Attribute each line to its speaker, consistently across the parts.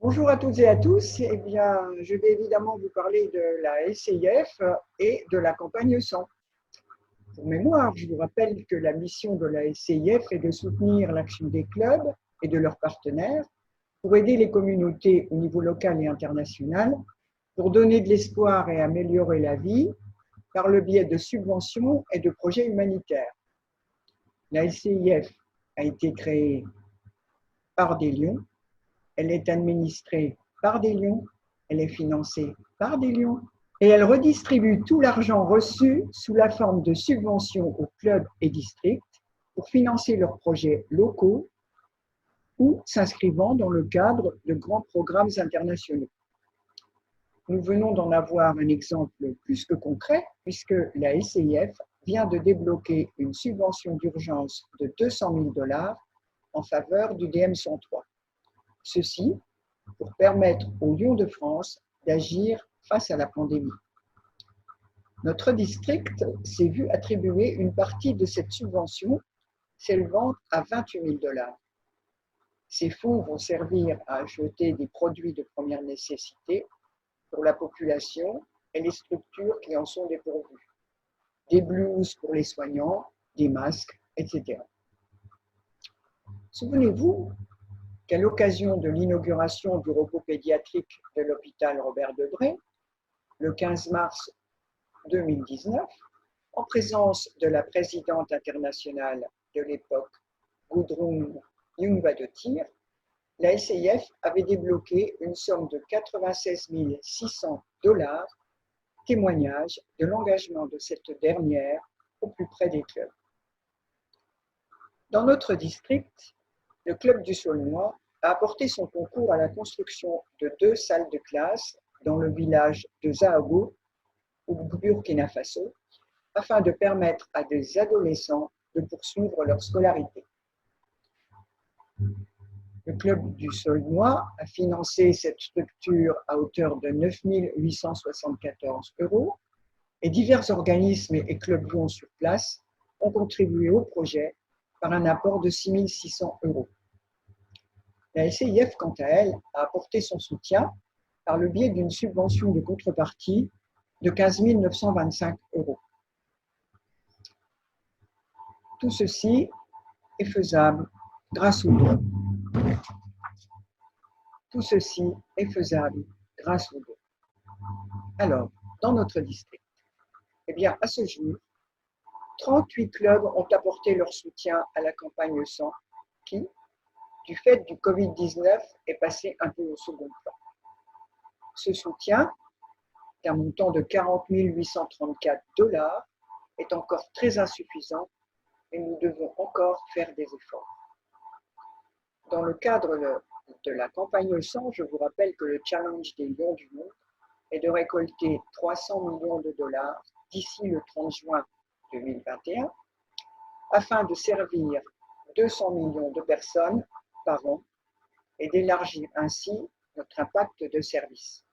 Speaker 1: Bonjour à toutes et à tous. Eh bien, je vais évidemment vous parler de la SCIF et de la campagne 100. Pour mémoire, je vous rappelle que la mission de la SCIF est de soutenir l'action des clubs et de leurs partenaires pour aider les communautés au niveau local et international, pour donner de l'espoir et améliorer la vie par le biais de subventions et de projets humanitaires. La SCIF a été créée par des Lions. Elle est administrée par des Lions, elle est financée par des Lions et elle redistribue tout l'argent reçu sous la forme de subventions aux clubs et districts pour financer leurs projets locaux ou s'inscrivant dans le cadre de grands programmes internationaux. Nous venons d'en avoir un exemple plus que concret puisque la SCIF vient de débloquer une subvention d'urgence de 200 000 $ en faveur du DM103. Ceci pour permettre aux Lions de France d'agir face à la pandémie. Notre district s'est vu attribuer une partie de cette subvention s'élevant à 28 000 $. Ces fonds vont servir à acheter des produits de première nécessité pour la population et les structures qui en sont dépourvues. Des blouses pour les soignants, des masques, etc. Souvenez-vous qu'à l'occasion de l'inauguration du repos pédiatrique de l'hôpital Robert Debré, le 15 mars 2019, en présence de la présidente internationale de l'époque, Gudrun Jungbadottir, la SCIF avait débloqué une somme de 96 600 $, témoignage de l'engagement de cette dernière au plus près des clubs. Dans notre district, le club du Saulnois a apporté son concours à la construction de 2 salles de classe dans le village de Zahago, au Burkina Faso, afin de permettre à des adolescents de poursuivre leur scolarité. Le club du Saulnois a financé cette structure à hauteur de 9 874 € et divers organismes et clubs Lions sur place ont contribué au projet par un apport de 6 600 €. La SCIF, quant à elle, a apporté son soutien par le biais d'une subvention de contrepartie de 15 925 €. Tout ceci est faisable grâce aux dons. Tout ceci est faisable grâce aux dons. Alors, dans notre district, eh bien, à ce jour, 38 clubs ont apporté leur soutien à la campagne 100 qui, du fait du Covid-19, est passé un peu au second plan. Ce soutien, d'un montant de 40 834 $, est encore très insuffisant et nous devons encore faire des efforts. Dans le cadre de la campagne 100, je vous rappelle que le challenge des Lions du monde est de récolter 300 millions de $ d'ici le 30 juin 2021 afin de servir 200 millions de personnes par an et d'élargir ainsi notre impact de service.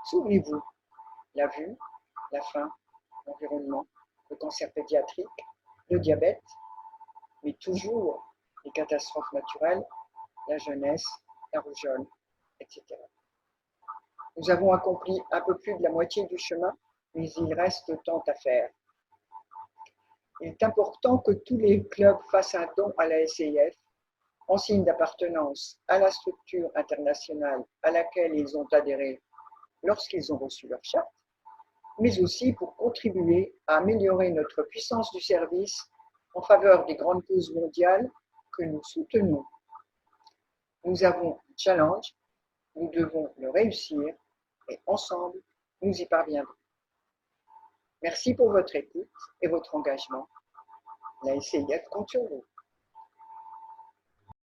Speaker 1: Souvenez-vous, la vue, la faim, l'environnement, le cancer pédiatrique, le diabète, mais toujours les catastrophes naturelles, la jeunesse, la rougeole, etc. Nous avons accompli un peu plus de la moitié du chemin, mais il reste tant à faire. Il est important que tous les clubs fassent un don à la SCIF en signe d'appartenance à la structure internationale à laquelle ils ont adhéré lorsqu'ils ont reçu leur charte, mais aussi pour contribuer à améliorer notre puissance du service en faveur des grandes causes mondiales que nous soutenons. Nous avons un challenge, nous devons le réussir et ensemble, nous y parviendrons. Merci pour votre écoute et votre engagement. La SCIF compte sur vous.